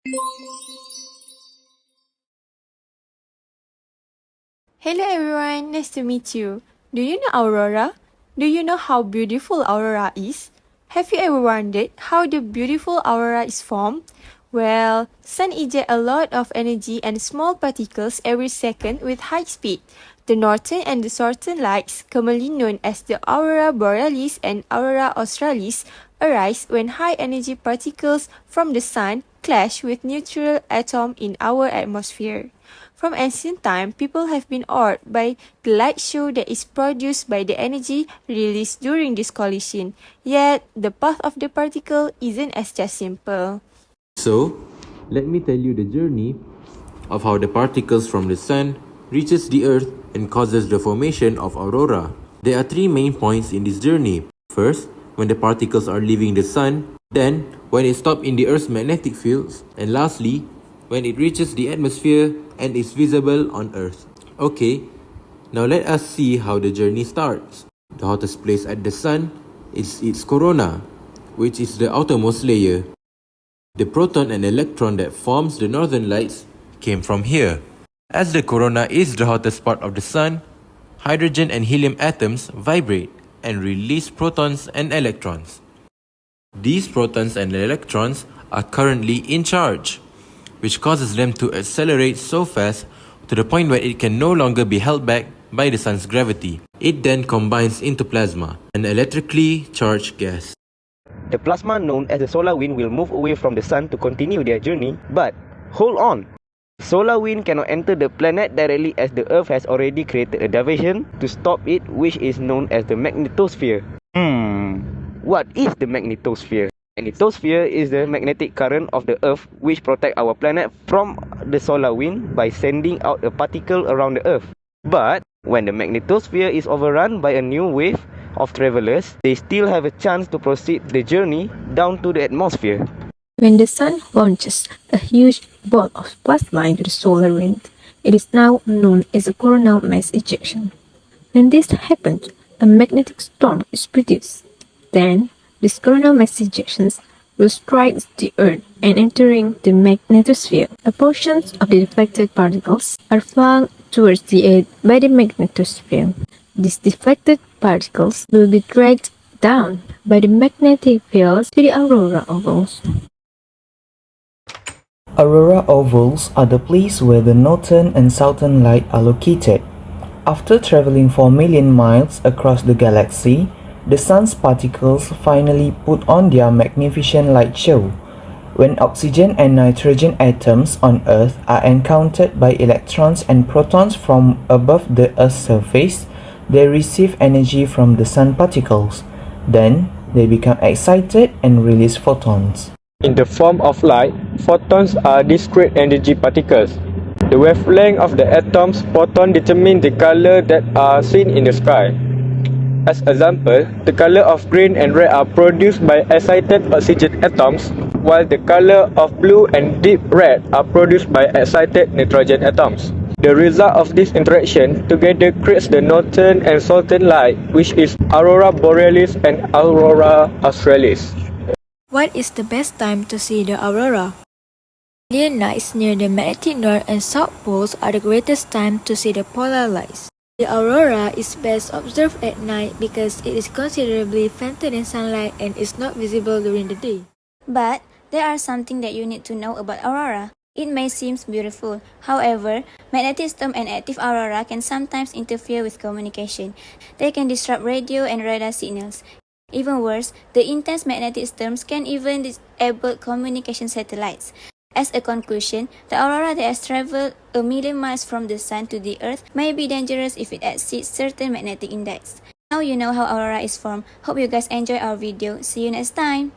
Hello everyone, nice to meet you. Do you know aurora? Do you know how beautiful aurora is? Have you ever wondered how the beautiful aurora is formed? Well, sun ejects a lot of energy and small particles every second with high speed. The northern and the southern lights, commonly known as the aurora borealis and aurora australis, arise when high energy particles from the sun clash with neutral atoms in our atmosphere. From ancient time, people have been awed by the light show that is produced by the energy released during this collision. Yet, the path of the particle isn't as just simple. So, let me tell you the journey of how the particles from the sun reaches the earth and causes the formation of aurora. There are three main points in this journey. First, when the particles are leaving the sun, then when it stops in the earth's magnetic fields, and lastly, when it reaches the atmosphere and is visible on earth. Okay, now let us see how the journey starts. The hottest place at the sun is its corona, which is the outermost layer. The proton and electron that forms the northern lights came from here. As the corona is the hottest part of the sun, hydrogen and helium atoms vibrate and release protons and electrons. These protons and electrons are currently in charge, which causes them to accelerate so fast to the point where it can no longer be held back by the sun's gravity. It then combines into plasma, an electrically charged gas. The plasma known as the solar wind will move away from the sun to continue their journey, but hold on! Solar wind cannot enter the planet directly as the Earth has already created a diversion to stop it, which is known as the magnetosphere. What is the magnetosphere? Magnetosphere is the magnetic current of the Earth which protects our planet from the solar wind by sending out a particle around the Earth. But when the magnetosphere is overrun by a new wave of travelers, they still have a chance to proceed the journey down to the atmosphere. When the sun launches a huge ball of plasma into the solar wind, it is now known as a coronal mass ejection. When this happens, a magnetic storm is produced. Then, these coronal mass ejections will strike the Earth and entering the magnetosphere. A portion of the deflected particles are flung towards the Earth by the magnetosphere. These deflected particles will be dragged down by the magnetic fields to the aurora ovals. Aurora ovals are the place where the northern and southern light are located. After traveling 4 million miles across the galaxy, the sun's particles finally put on their magnificent light show. When oxygen and nitrogen atoms on Earth are encountered by electrons and protons from above the Earth's surface, they receive energy from the sun particles. Then, they become excited and release photons. In the form of light, photons are discrete energy particles. The wavelength of the atom's photon determines the color that are seen in the sky. As example, the color of green and red are produced by excited oxygen atoms, while the color of blue and deep red are produced by excited nitrogen atoms. The result of this interaction together creates the northern and southern light, which is aurora borealis and aurora australis. What is the best time to see the aurora? Brilliant nights near the magnetic north and south poles are the greatest time to see the polar lights. The aurora is best observed at night because it is considerably fainter than sunlight and is not visible during the day. But there are something that you need to know about aurora. It may seem beautiful. However, magnetic storm and active aurora can sometimes interfere with communication. They can disrupt radio and radar signals. Even worse, the intense magnetic storms can even disable communication satellites. As a conclusion, the aurora that has traveled 1 million miles from the sun to the earth may be dangerous if it exceeds certain magnetic index. Now you know how aurora is formed. Hope you guys enjoy our video. See you next time.